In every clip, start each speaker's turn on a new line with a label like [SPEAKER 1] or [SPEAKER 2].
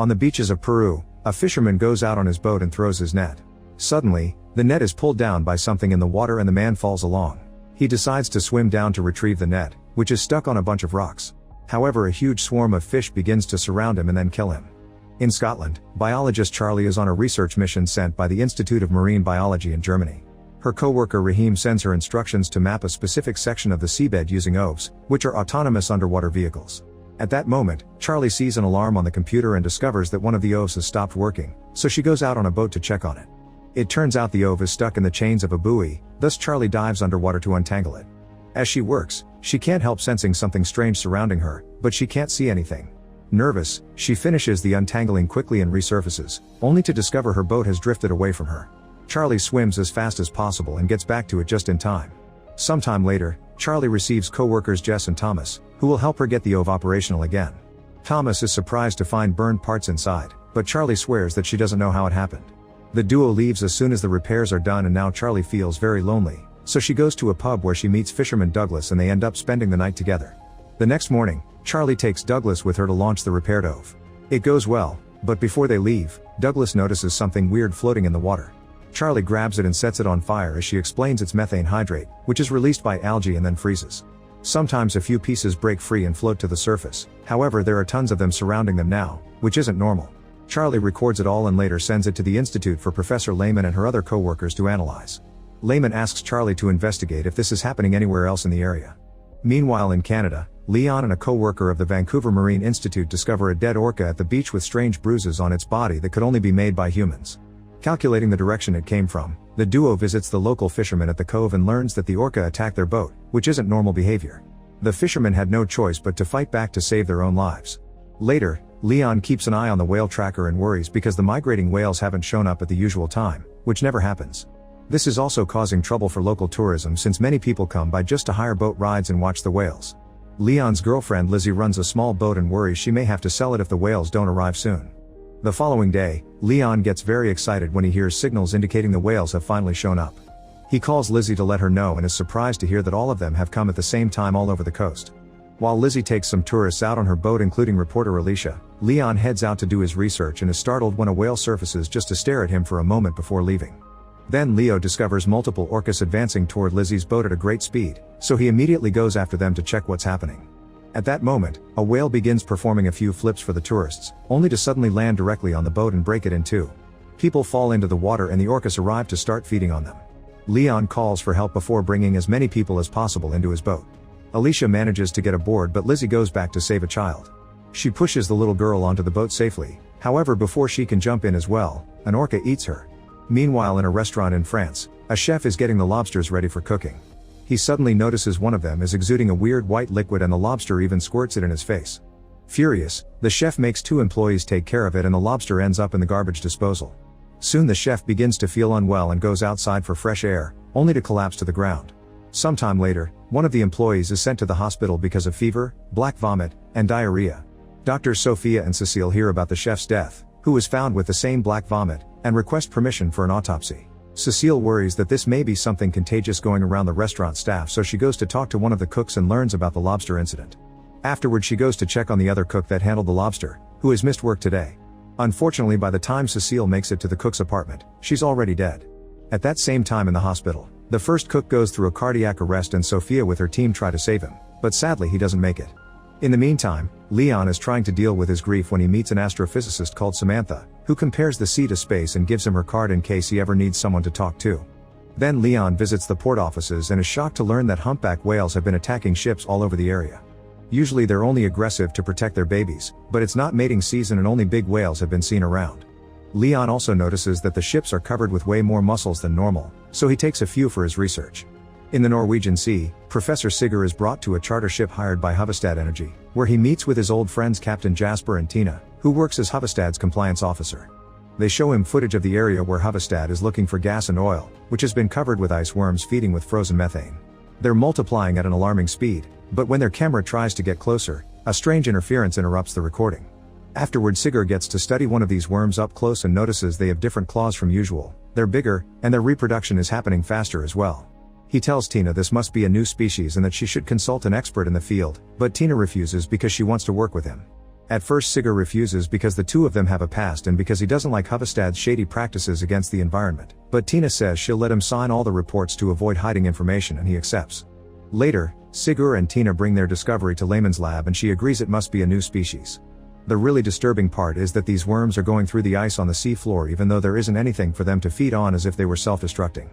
[SPEAKER 1] On the beaches of Peru, a fisherman goes out on his boat and throws his net. Suddenly, the net is pulled down by something in the water and the man falls along. He decides to swim down to retrieve the net, which is stuck on a bunch of rocks. However, a huge swarm of fish begins to surround him and then kill him. In Scotland, biologist Charlie is on a research mission sent by the Institute of Marine Biology in Germany. Her co-worker Rahim sends her instructions to map a specific section of the seabed using OVs, which are autonomous underwater vehicles. At that moment, Charlie sees an alarm on the computer and discovers that one of the OVs has stopped working, so she goes out on a boat to check on it. It turns out the OV is stuck in the chains of a buoy, thus Charlie dives underwater to untangle it. As she works, she can't help sensing something strange surrounding her, but she can't see anything. Nervous, she finishes the untangling quickly and resurfaces, only to discover her boat has drifted away from her. Charlie swims as fast as possible and gets back to it just in time. Sometime later, Charlie receives co-workers Jess and Thomas, who will help her get the OV operational again. Thomas is surprised to find burned parts inside, but Charlie swears that she doesn't know how it happened. The duo leaves as soon as the repairs are done and now Charlie feels very lonely, so she goes to a pub where she meets fisherman Douglas and they end up spending the night together. The next morning, Charlie takes Douglas with her to launch the repaired OV. It goes well, but before they leave, Douglas notices something weird floating in the water. Charlie grabs it and sets it on fire as she explains it's methane hydrate, which is released by algae and then freezes. Sometimes a few pieces break free and float to the surface, however there are tons of them surrounding them now, which isn't normal. Charlie records it all and later sends it to the Institute for Professor Lehman and her other co-workers to analyze. Lehman asks Charlie to investigate if this is happening anywhere else in the area. Meanwhile in Canada, Leon and a co-worker of the Vancouver Marine Institute discover a dead orca at the beach with strange bruises on its body that could only be made by humans. Calculating the direction it came from, the duo visits the local fishermen at the cove and learns that the orca attacked their boat, which isn't normal behavior. The fishermen had no choice but to fight back to save their own lives. Later, Leon keeps an eye on the whale tracker and worries because the migrating whales haven't shown up at the usual time, which never happens. This is also causing trouble for local tourism since many people come by just to hire boat rides and watch the whales. Leon's girlfriend Lizzie runs a small boat and worries she may have to sell it if the whales don't arrive soon. The following day, Leon gets very excited when he hears signals indicating the whales have finally shown up. He calls Lizzie to let her know and is surprised to hear that all of them have come at the same time all over the coast. While Lizzie takes some tourists out on her boat including reporter Alicia, Leon heads out to do his research and is startled when a whale surfaces just to stare at him for a moment before leaving. Then Leo discovers multiple orcas advancing toward Lizzie's boat at a great speed, so he immediately goes after them to check what's happening. At that moment, a whale begins performing a few flips for the tourists, only to suddenly land directly on the boat and break it in two. People fall into the water and the orcas arrive to start feeding on them. Leon calls for help before bringing as many people as possible into his boat. Alicia manages to get aboard but Lizzie goes back to save a child. She pushes the little girl onto the boat safely, however before she can jump in as well, an orca eats her. Meanwhile in a restaurant in France, a chef is getting the lobsters ready for cooking. He suddenly notices one of them is exuding a weird white liquid and the lobster even squirts it in his face. Furious, the chef makes two employees take care of it and the lobster ends up in the garbage disposal. Soon the chef begins to feel unwell and goes outside for fresh air, only to collapse to the ground. Sometime later, one of the employees is sent to the hospital because of fever, black vomit, and diarrhea. Doctors Sophia and Cecile hear about the chef's death, who was found with the same black vomit, and request permission for an autopsy. Cecile worries that this may be something contagious going around the restaurant staff, so she goes to talk to one of the cooks and learns about the lobster incident. Afterward she goes to check on the other cook that handled the lobster, who has missed work today. Unfortunately by the time Cecile makes it to the cook's apartment, she's already dead. At that same time in the hospital, the first cook goes through a cardiac arrest and Sophia with her team try to save him, but sadly he doesn't make it. In the meantime, Leon is trying to deal with his grief when he meets an astrophysicist called Samantha, who compares the sea to space and gives him her card in case he ever needs someone to talk to. Then Leon visits the port offices and is shocked to learn that humpback whales have been attacking ships all over the area. Usually they're only aggressive to protect their babies, but it's not mating season and only big whales have been seen around. Leon also notices that the ships are covered with way more mussels than normal, so he takes a few for his research. In the Norwegian Sea, Professor Sigurd is brought to a charter ship hired by Hovestad Energy, where he meets with his old friends Captain Jasper and Tina, who works as Hovestad's compliance officer. They show him footage of the area where Hovestad is looking for gas and oil, which has been covered with ice worms feeding with frozen methane. They're multiplying at an alarming speed, but when their camera tries to get closer, a strange interference interrupts the recording. Afterward Sigurd gets to study one of these worms up close and notices they have different claws from usual, they're bigger, and their reproduction is happening faster as well. He tells Tina this must be a new species and that she should consult an expert in the field, but Tina refuses because she wants to work with him. At first Sigurd refuses because the two of them have a past and because he doesn't like Huvestad's shady practices against the environment, but Tina says she'll let him sign all the reports to avoid hiding information and he accepts. Later, Sigurd and Tina bring their discovery to Lehman's lab and she agrees it must be a new species. The really disturbing part is that these worms are going through the ice on the sea floor even though there isn't anything for them to feed on, as if they were self-destructing.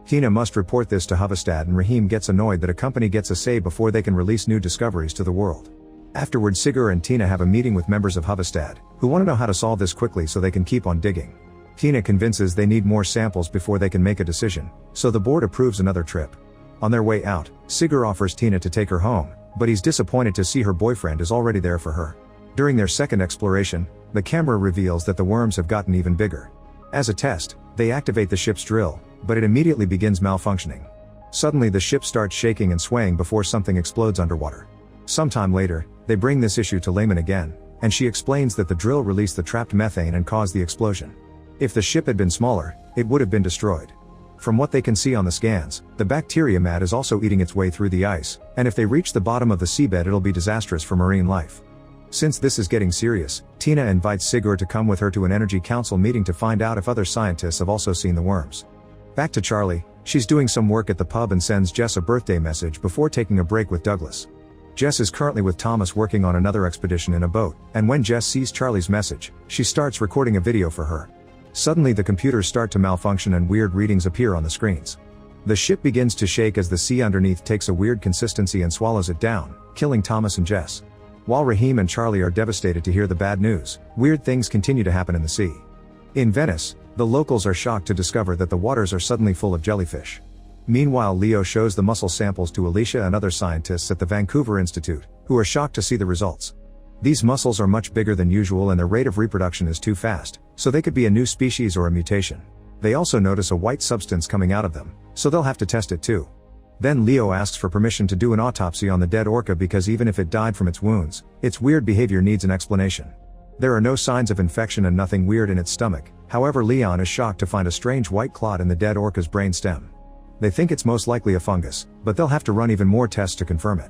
[SPEAKER 1] Tina must report this to Huvestad and Rahim gets annoyed that a company gets a say before they can release new discoveries to the world. Afterward, Sigurd and Tina have a meeting with members of Huvestad, who want to know how to solve this quickly so they can keep on digging. Tina convinces they need more samples before they can make a decision, so the board approves another trip. On their way out, Sigurd offers Tina to take her home, but he's disappointed to see her boyfriend is already there for her. During their second exploration, the camera reveals that the worms have gotten even bigger. As a test, they activate the ship's drill, but it immediately begins malfunctioning. Suddenly the ship starts shaking and swaying before something explodes underwater. Sometime later, they bring this issue to Lehman again, and she explains that the drill released the trapped methane and caused the explosion. If the ship had been smaller, it would have been destroyed. From what they can see on the scans, the bacteria mat is also eating its way through the ice, and if they reach the bottom of the seabed it'll be disastrous for marine life. Since this is getting serious, Tina invites Sigurd to come with her to an Energy Council meeting to find out if other scientists have also seen the worms. Back to Charlie, she's doing some work at the pub and sends Jess a birthday message before taking a break with Douglas. Jess is currently with Thomas working on another expedition in a boat, and when Jess sees Charlie's message, she starts recording a video for her. Suddenly the computers start to malfunction and weird readings appear on the screens. The ship begins to shake as the sea underneath takes a weird consistency and swallows it down, killing Thomas and Jess. While Rahim and Charlie are devastated to hear the bad news, weird things continue to happen in the sea. In Venice, the locals are shocked to discover that the waters are suddenly full of jellyfish. Meanwhile, Leo shows the mussel samples to Alicia and other scientists at the Vancouver Institute, who are shocked to see the results. These mussels are much bigger than usual and their rate of reproduction is too fast, so they could be a new species or a mutation. They also notice a white substance coming out of them, so they'll have to test it too. Then Leo asks for permission to do an autopsy on the dead orca because even if it died from its wounds, its weird behavior needs an explanation. There are no signs of infection and nothing weird in its stomach, however Leon is shocked to find a strange white clot in the dead orca's brain stem. They think it's most likely a fungus, but they'll have to run even more tests to confirm it.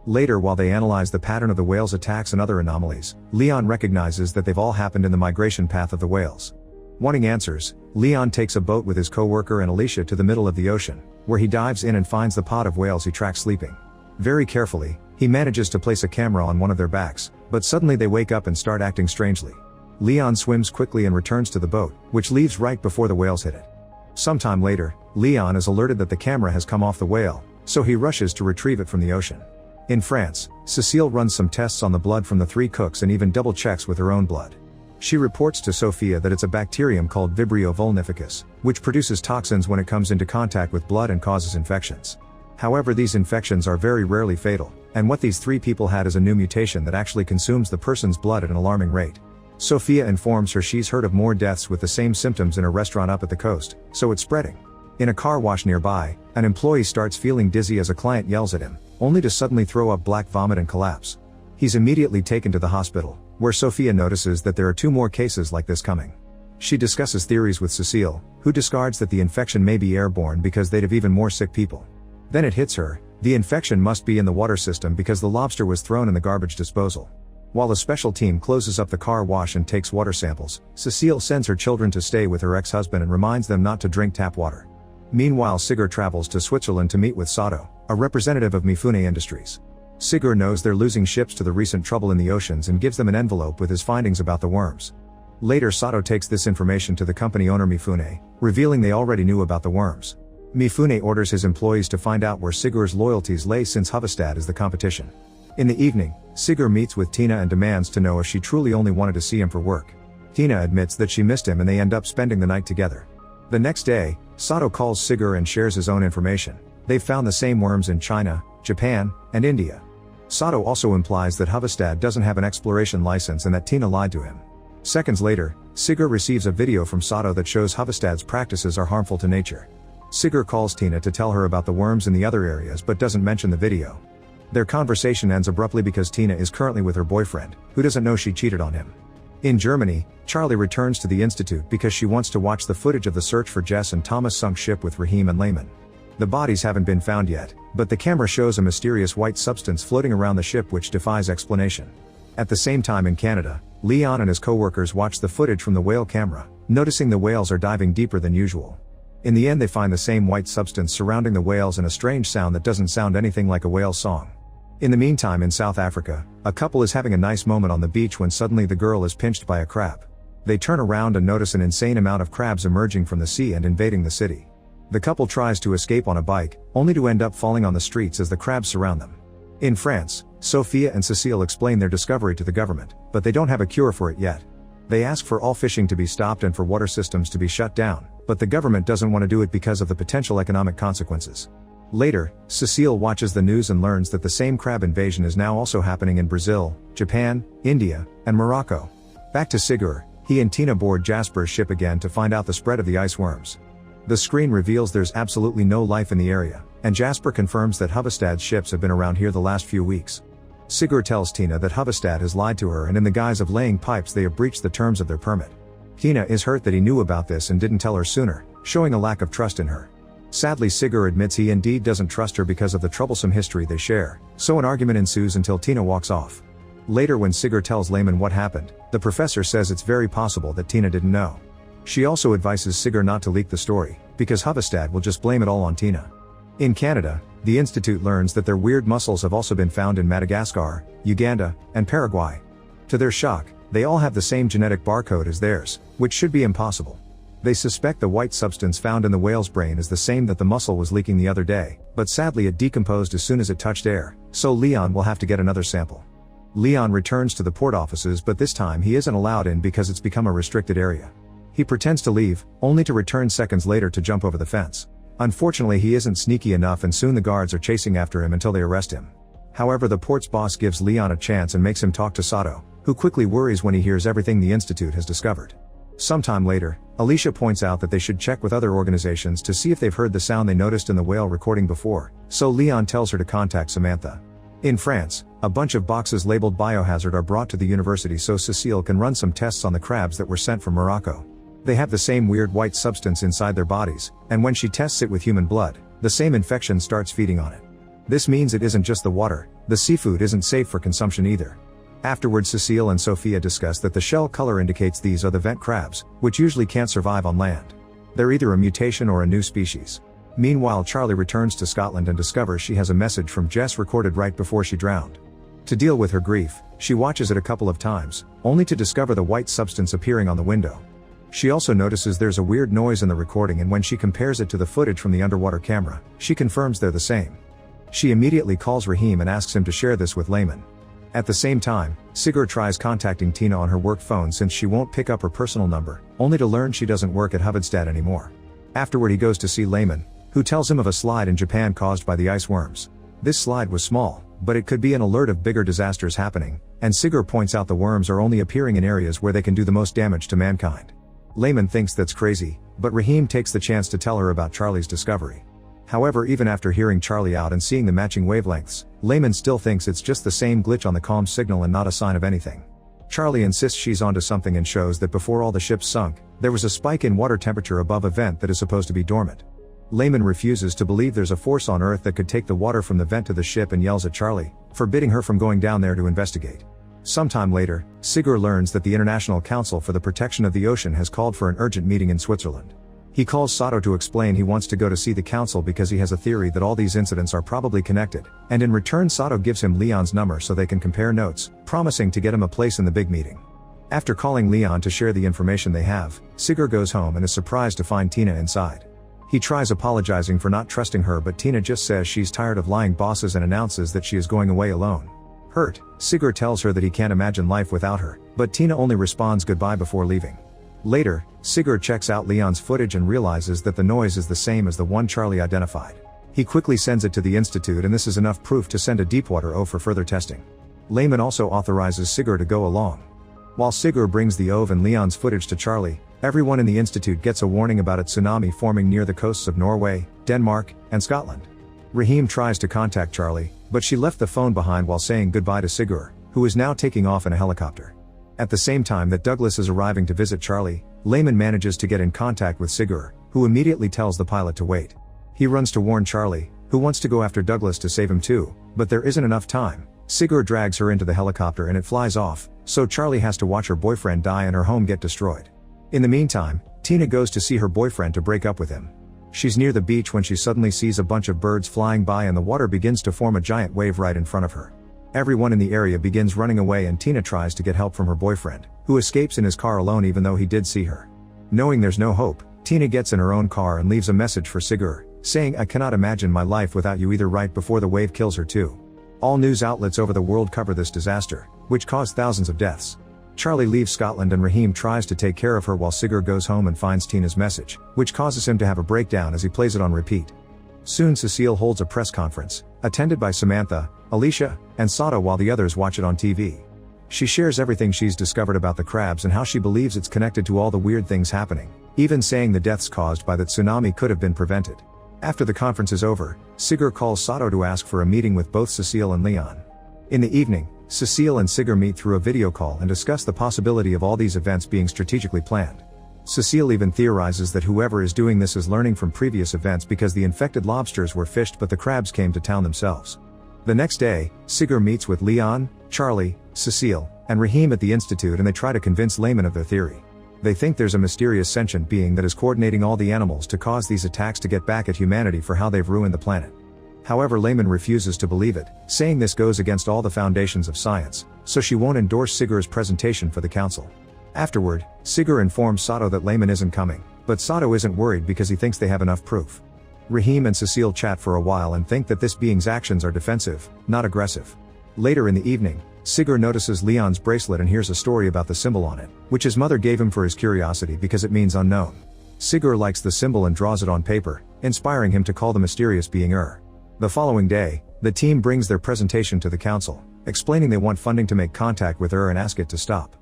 [SPEAKER 1] Later, while they analyze the pattern of the whale's attacks and other anomalies, Leon recognizes that they've all happened in the migration path of the whales. Wanting answers, Leon takes a boat with his co-worker and Alicia to the middle of the ocean, where he dives in and finds the pod of whales he tracks sleeping. Very carefully, he manages to place a camera on one of their backs, but suddenly they wake up and start acting strangely. Leon swims quickly and returns to the boat, which leaves right before the whales hit it. Sometime later, Leon is alerted that the camera has come off the whale, so he rushes to retrieve it from the ocean. In France, Cecile runs some tests on the blood from the three cooks and even double checks with her own blood. She reports to Sophia that it's a bacterium called Vibrio vulnificus, which produces toxins when it comes into contact with blood and causes infections. However, these infections are very rarely fatal, and what these three people had is a new mutation that actually consumes the person's blood at an alarming rate. Sophia informs her she's heard of more deaths with the same symptoms in a restaurant up at the coast, so it's spreading. In a car wash nearby, an employee starts feeling dizzy as a client yells at him, only to suddenly throw up black vomit and collapse. He's immediately taken to the hospital, where Sophia notices that there are 2 more cases like this coming. She discusses theories with Cecile, who discards that the infection may be airborne because they'd have even more sick people. Then it hits her, the infection must be in the water system because the lobster was thrown in the garbage disposal. While a special team closes up the car wash and takes water samples, Cecile sends her children to stay with her ex-husband and reminds them not to drink tap water. Meanwhile, Sigurd travels to Switzerland to meet with Sato, a representative of Mifune Industries. Sigurd knows they're losing ships to the recent trouble in the oceans and gives them an envelope with his findings about the worms. Later, Sato takes this information to the company owner Mifune, revealing they already knew about the worms. Mifune orders his employees to find out where Sigurd's loyalties lay since Huvestad is the competition. In the evening, Sigurd meets with Tina and demands to know if she truly only wanted to see him for work. Tina admits that she missed him and they end up spending the night together. The next day, Sato calls Sigurd and shares his own information. They've found the same worms in China, Japan, and India. Sato also implies that Huvestad doesn't have an exploration license and that Tina lied to him. Seconds later, Sigurd receives a video from Sato that shows Huvestad's practices are harmful to nature. Sigurd calls Tina to tell her about the worms in the other areas but doesn't mention the video. Their conversation ends abruptly because Tina is currently with her boyfriend, who doesn't know she cheated on him. In Germany, Charlie returns to the Institute because she wants to watch the footage of the search for Jess and Thomas' sunk ship with Rahim and Lehman. The bodies haven't been found yet, but the camera shows a mysterious white substance floating around the ship which defies explanation. At the same time in Canada, Leon and his co-workers watch the footage from the whale camera, noticing the whales are diving deeper than usual. In the end they find the same white substance surrounding the whales and a strange sound that doesn't sound anything like a whale's song. In the meantime in South Africa, a couple is having a nice moment on the beach when suddenly the girl is pinched by a crab. They turn around and notice an insane amount of crabs emerging from the sea and invading the city. The couple tries to escape on a bike, only to end up falling on the streets as the crabs surround them. In France, Sophia and Cecile explain their discovery to the government, but they don't have a cure for it yet. They ask for all fishing to be stopped and for water systems to be shut down, but the government doesn't want to do it because of the potential economic consequences. Later, Cecile watches the news and learns that the same crab invasion is now also happening in Brazil, Japan, India, and Morocco. Back to Sigur, he and Tina board Jasper's ship again to find out the spread of the ice worms. The screen reveals there's absolutely no life in the area, and Jasper confirms that Huvestad's ships have been around here the last few weeks. Sigur tells Tina that Huvestad has lied to her and in the guise of laying pipes they have breached the terms of their permit. Tina is hurt that he knew about this and didn't tell her sooner, showing a lack of trust in her. Sadly Sigur admits he indeed doesn't trust her because of the troublesome history they share, so an argument ensues until Tina walks off. Later when Sigur tells Lehman what happened, the professor says it's very possible that Tina didn't know. She also advises Sigur not to leak the story, because Huvestad will just blame it all on Tina. In Canada, the Institute learns that their weird mussels have also been found in Madagascar, Uganda, and Paraguay. To their shock, they all have the same genetic barcode as theirs, which should be impossible. They suspect the white substance found in the whale's brain is the same that the mussel was leaking the other day, but sadly it decomposed as soon as it touched air, so Leon will have to get another sample. Leon returns to the port offices but this time he isn't allowed in because it's become a restricted area. He pretends to leave, only to return seconds later to jump over the fence. Unfortunately he isn't sneaky enough and soon the guards are chasing after him until they arrest him. However the port's boss gives Leon a chance and makes him talk to Sato, who quickly worries when he hears everything the Institute has discovered. Sometime later, Alicia points out that they should check with other organizations to see if they've heard the sound they noticed in the whale recording before, so Leon tells her to contact Samantha. In France, a bunch of boxes labeled biohazard are brought to the university so Cecile can run some tests on the crabs that were sent from Morocco. They have the same weird white substance inside their bodies, and when she tests it with human blood, the same infection starts feeding on it. This means it isn't just the water, the seafood isn't safe for consumption either. Afterwards Cecile and Sophia discuss that the shell color indicates these are the vent crabs, which usually can't survive on land. They're either a mutation or a new species. Meanwhile Charlie returns to Scotland and discovers she has a message from Jess recorded right before she drowned. To deal with her grief, she watches it a couple of times, only to discover the white substance appearing on the window. She also notices there's a weird noise in the recording and when she compares it to the footage from the underwater camera, she confirms they're the same. She immediately calls Rahim and asks him to share this with Lehman. At the same time, Sigur tries contacting Tina on her work phone since she won't pick up her personal number, only to learn she doesn't work at Huvestad anymore. Afterward he goes to see Lehman, who tells him of a slide in Japan caused by the ice worms. This slide was small, but it could be an alert of bigger disasters happening, and Sigur points out the worms are only appearing in areas where they can do the most damage to mankind. Lehman thinks that's crazy, but Rahim takes the chance to tell her about Charlie's discovery. However, even after hearing Charlie out and seeing the matching wavelengths, Lehman still thinks it's just the same glitch on the comm signal and not a sign of anything. Charlie insists she's onto something and shows that before all the ships sunk, there was a spike in water temperature above a vent that is supposed to be dormant. Lehman refuses to believe there's a force on Earth that could take the water from the vent to the ship and yells at Charlie, forbidding her from going down there to investigate. Sometime later, Sigur learns that the International Council for the Protection of the Ocean has called for an urgent meeting in Switzerland. He calls Sato to explain he wants to go to see the council because he has a theory that all these incidents are probably connected, and in return Sato gives him Leon's number so they can compare notes, promising to get him a place in the big meeting. After calling Leon to share the information they have, Sigur goes home and is surprised to find Tina inside. He tries apologizing for not trusting her but Tina just says she's tired of lying bosses and announces that she is going away alone. Hurt, Sigur tells her that he can't imagine life without her, but Tina only responds goodbye before leaving. Later, Sigur checks out Leon's footage and realizes that the noise is the same as the one Charlie identified. He quickly sends it to the Institute and this is enough proof to send a Deepwater OVE for further testing. Lehman also authorizes Sigur to go along. While Sigur brings the OVE and Leon's footage to Charlie, everyone in the Institute gets a warning about a tsunami forming near the coasts of Norway, Denmark, and Scotland. Rahim tries to contact Charlie, but she left the phone behind while saying goodbye to Sigur, who is now taking off in a helicopter. At the same time that Douglas is arriving to visit Charlie, Lehman manages to get in contact with Sigur, who immediately tells the pilot to wait. He runs to warn Charlie, who wants to go after Douglas to save him too, but there isn't enough time, Sigur drags her into the helicopter and it flies off, so Charlie has to watch her boyfriend die and her home get destroyed. In the meantime, Tina goes to see her boyfriend to break up with him. She's near the beach when she suddenly sees a bunch of birds flying by and the water begins to form a giant wave right in front of her. Everyone in the area begins running away and Tina tries to get help from her boyfriend, who escapes in his car alone even though he did see her. Knowing there's no hope, Tina gets in her own car and leaves a message for Sigur, saying, "I cannot imagine my life without you," either right before the wave kills her too. All news outlets over the world cover this disaster, which caused thousands of deaths. Charlie leaves Scotland and Raheem tries to take care of her while Sigur goes home and finds Tina's message, which causes him to have a breakdown as he plays it on repeat. Soon Cecile holds a press conference, attended by Samantha, Alicia, and Sato while the others watch it on TV. She shares everything she's discovered about the crabs and how she believes it's connected to all the weird things happening, even saying the deaths caused by that tsunami could have been prevented. After the conference is over, Sigur calls Sato to ask for a meeting with both Cecile and Leon. In the evening, Cecile and Sigur meet through a video call and discuss the possibility of all these events being strategically planned. Cecile even theorizes that whoever is doing this is learning from previous events because the infected lobsters were fished but the crabs came to town themselves. The next day, Sigur meets with Leon, Charlie, Cecile, and Raheem at the Institute and they try to convince Layman of their theory. They think there's a mysterious sentient being that is coordinating all the animals to cause these attacks to get back at humanity for how they've ruined the planet. However, Layman refuses to believe it, saying this goes against all the foundations of science, so she won't endorse Sigur's presentation for the council. Afterward, Sigur informs Sato that Layman isn't coming, but Sato isn't worried because he thinks they have enough proof. Raheem and Cecile chat for a while and think that this being's actions are defensive, not aggressive. Later in the evening, Sigur notices Leon's bracelet and hears a story about the symbol on it, which his mother gave him for his curiosity because it means unknown. Sigur likes the symbol and draws it on paper, inspiring him to call the mysterious being The following day, the team brings their presentation to the council, explaining they want funding to make contact with and ask it to stop.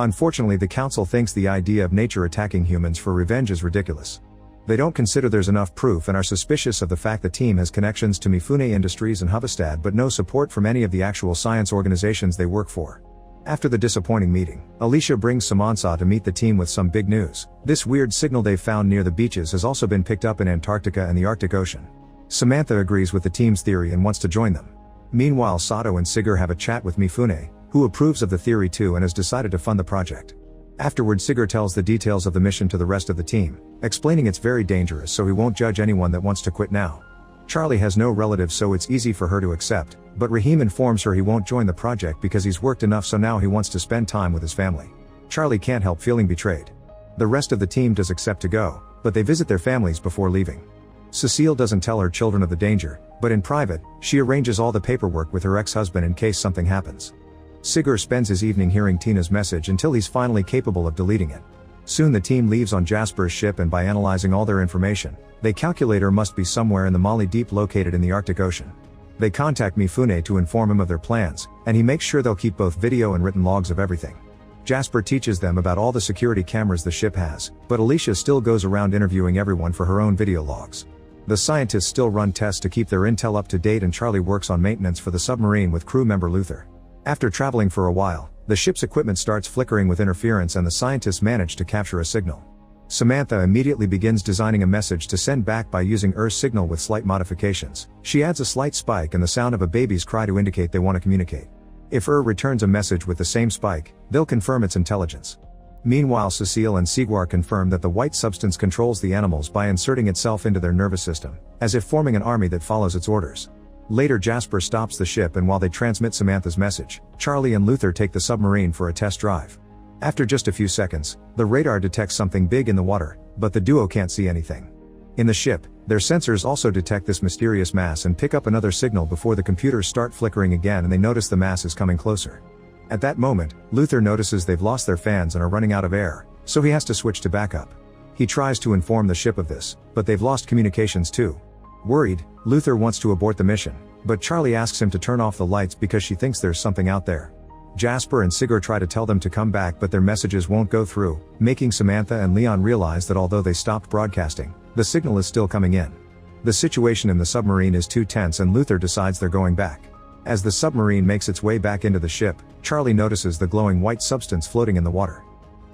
[SPEAKER 1] Unfortunately, the council thinks the idea of nature attacking humans for revenge is ridiculous. They don't consider there's enough proof and are suspicious of the fact the team has connections to Mifune Industries and Huvestad but no support from any of the actual science organizations they work for. After the disappointing meeting, Alicia brings Samansa to meet the team with some big news. This weird signal they've found near the beaches has also been picked up in Antarctica and the Arctic Ocean. Samantha agrees with the team's theory and wants to join them. Meanwhile, Sato and Sigur have a chat with Mifune, who approves of the theory too and has decided to fund the project. Afterward, Sigur tells the details of the mission to the rest of the team, explaining it's very dangerous so he won't judge anyone that wants to quit now. Charlie has no relatives so it's easy for her to accept, but Raheem informs her he won't join the project because he's worked enough so now he wants to spend time with his family. Charlie can't help feeling betrayed. The rest of the team does accept to go, but they visit their families before leaving. Cecile doesn't tell her children of the danger, but in private, she arranges all the paperwork with her ex-husband in case something happens. Sigur spends his evening hearing Tina's message until he's finally capable of deleting it. Soon the team leaves on Jasper's ship and by analyzing all their information, they calculate her must be somewhere in the Mali Deep located in the Arctic Ocean. They contact Mifune to inform him of their plans, and he makes sure they'll keep both video and written logs of everything. Jasper teaches them about all the security cameras the ship has, but Alicia still goes around interviewing everyone for her own video logs. The scientists still run tests to keep their intel up to date and Charlie works on maintenance for the submarine with crew member Luther. After traveling for a while, the ship's equipment starts flickering with interference and the scientists manage to capture a signal. Samantha immediately begins designing a message to send back by using Earth's signal with slight modifications. She adds a slight spike and the sound of a baby's cry to indicate they want to communicate. If returns a message with the same spike, they'll confirm its intelligence. Meanwhile, Cecile and Sigur confirm that the white substance controls the animals by inserting itself into their nervous system, as if forming an army that follows its orders. Later, Jasper stops the ship and while they transmit Samantha's message, Charlie and Luther take the submarine for a test drive. After just a few seconds, the radar detects something big in the water, but the duo can't see anything. In the ship, their sensors also detect this mysterious mass and pick up another signal before the computers start flickering again and they notice the mass is coming closer. At that moment, Luther notices they've lost their fans and are running out of air, so he has to switch to backup. He tries to inform the ship of this, but they've lost communications too. Worried, Luther wants to abort the mission, but Charlie asks him to turn off the lights because she thinks there's something out there. Jasper and Sigur try to tell them to come back but their messages won't go through, making Samantha and Leon realize that although they stopped broadcasting, the signal is still coming in. The situation in the submarine is too tense and Luther decides they're going back. As the submarine makes its way back into the ship, Charlie notices the glowing white substance floating in the water.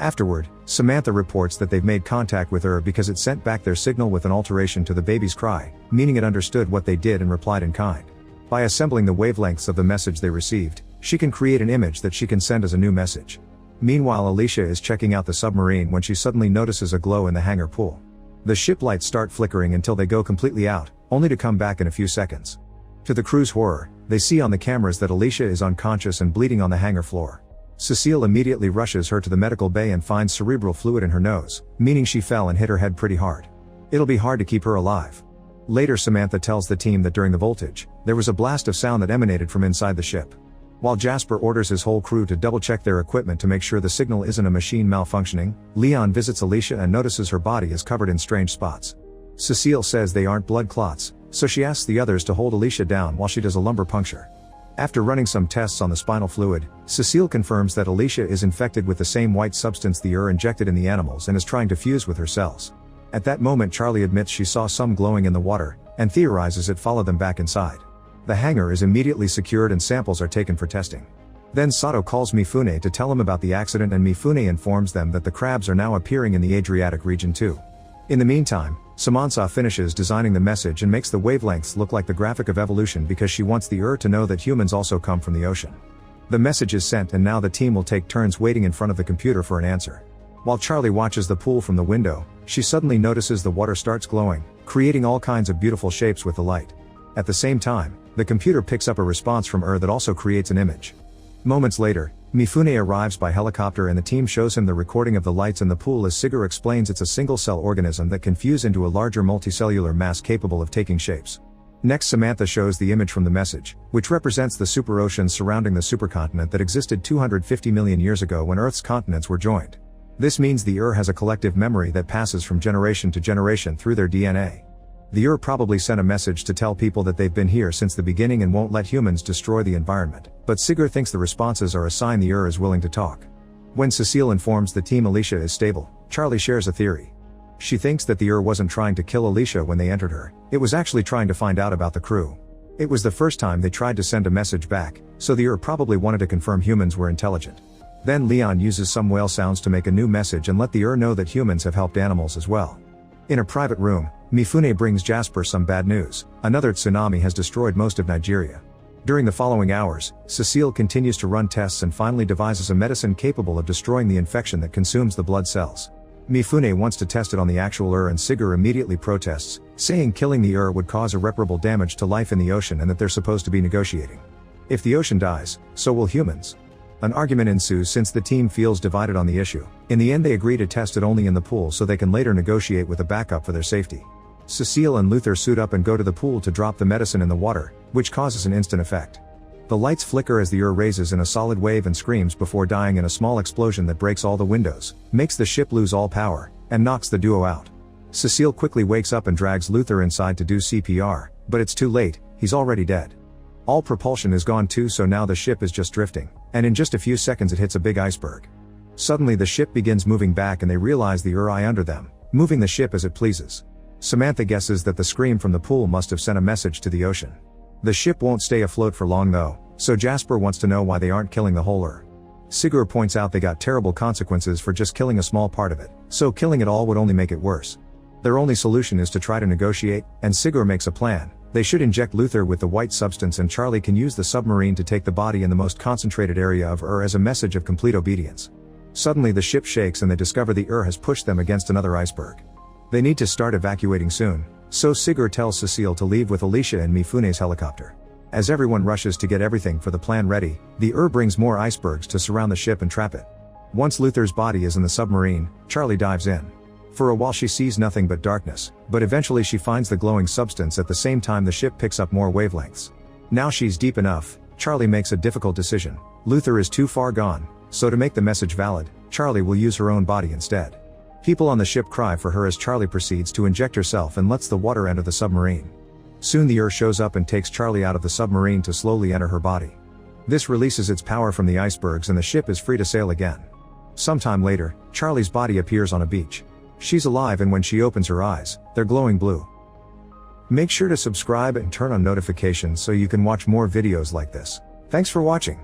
[SPEAKER 1] Afterward, Samantha reports that they've made contact with her because it sent back their signal with an alteration to the baby's cry, meaning it understood what they did and replied in kind. By assembling the wavelengths of the message they received, she can create an image that she can send as a new message. Meanwhile, Alicia is checking out the submarine when she suddenly notices a glow in the hangar pool. The ship lights start flickering until they go completely out, only to come back in a few seconds. To the crew's horror, they see on the cameras that Alicia is unconscious and bleeding on the hangar floor. Cecile immediately rushes her to the medical bay and finds cerebral fluid in her nose, meaning she fell and hit her head pretty hard. It'll be hard to keep her alive. Later, Samantha tells the team that during the voltage, there was a blast of sound that emanated from inside the ship. While Jasper orders his whole crew to double-check their equipment to make sure the signal isn't a machine malfunctioning, Leon visits Alicia and notices her body is covered in strange spots. Cecile says they aren't blood clots, so she asks the others to hold Alicia down while she does a lumbar puncture. After running some tests on the spinal fluid, Cecile confirms that Alicia is infected with the same white substance the injected in the animals and is trying to fuse with her cells. At that moment, Charlie admits she saw some glowing in the water, and theorizes it followed them back inside. The hangar is immediately secured and samples are taken for testing. Then Sato calls Mifune to tell him about the accident, and Mifune informs them that the crabs are now appearing in the Adriatic region too. In the meantime, Samansa finishes designing the message and makes the wavelengths look like the graphic of evolution because she wants the to know that humans also come from the ocean. The message is sent, and now the team will take turns waiting in front of the computer for an answer. While Charlie watches the pool from the window, she suddenly notices the water starts glowing, creating all kinds of beautiful shapes with the light. At the same time, the computer picks up a response from that also creates an image. Moments later, Mifune arrives by helicopter and the team shows him the recording of the lights in the pool as Sigur explains it's a single-cell organism that can fuse into a larger multicellular mass capable of taking shapes. Next, Samantha shows the image from the message, which represents the superoceans surrounding the supercontinent that existed 250 million years ago when Earth's continents were joined. This means the has a collective memory that passes from generation to generation through their DNA. The probably sent a message to tell people that they've been here since the beginning and won't let humans destroy the environment, but Sigur thinks the responses are a sign the is willing to talk. When Cecile informs the team Alicia is stable, Charlie shares a theory. She thinks that the wasn't trying to kill Alicia when they entered her, it was actually trying to find out about the crew. It was the first time they tried to send a message back, so the probably wanted to confirm humans were intelligent. Then Leon uses some whale sounds to make a new message and let the know that humans have helped animals as well. In a private room, Mifune brings Jasper some bad news. Another tsunami has destroyed most of Nigeria. During the following hours, Cecile continues to run tests and finally devises a medicine capable of destroying the infection that consumes the blood cells. Mifune wants to test it on the actual and Sigur immediately protests, saying killing the would cause irreparable damage to life in the ocean and that they're supposed to be negotiating. If the ocean dies, so will humans. An argument ensues since the team feels divided on the issue. In the end, they agree to test it only in the pool so they can later negotiate with a backup for their safety. Cecile and Luther suit up and go to the pool to drop the medicine in the water, which causes an instant effect. The lights flicker as the raises in a solid wave and screams before dying in a small explosion that breaks all the windows, makes the ship lose all power, and knocks the duo out. Cecile quickly wakes up and drags Luther inside to do CPR, but it's too late, he's already dead. All propulsion is gone too, so now the ship is just drifting, and in just a few seconds it hits a big iceberg. Suddenly the ship begins moving back and they realize the eye under them, moving the ship as it pleases. Samantha guesses that the scream from the pool must have sent a message to the ocean. The ship won't stay afloat for long though, so Jasper wants to know why they aren't killing the whole Sigur points out they got terrible consequences for just killing a small part of it, so killing it all would only make it worse. Their only solution is to try to negotiate, and Sigur makes a plan. They should inject Luther with the white substance and Charlie can use the submarine to take the body in the most concentrated area of as a message of complete obedience. Suddenly the ship shakes and they discover the has pushed them against another iceberg. They need to start evacuating soon, so Sigur tells Cecile to leave with Alicia and Mifune's helicopter. As everyone rushes to get everything for the plan ready, the brings more icebergs to surround the ship and trap it. Once Luther's body is in the submarine, Charlie dives in. For a while she sees nothing but darkness, but eventually she finds the glowing substance. At the same time the ship picks up more wavelengths. Now she's deep enough, Charlie makes a difficult decision. Luther is too far gone, so to make the message valid, Charlie will use her own body instead. People on the ship cry for her as Charlie proceeds to inject herself and lets the water enter the submarine. Soon the shows up and takes Charlie out of the submarine to slowly enter her body. This releases its power from the icebergs and the ship is free to sail again. Sometime later, Charlie's body appears on a beach. She's alive and when she opens her eyes, they're glowing blue. Make sure to subscribe and turn on notifications so you can watch more videos like this. Thanks for watching.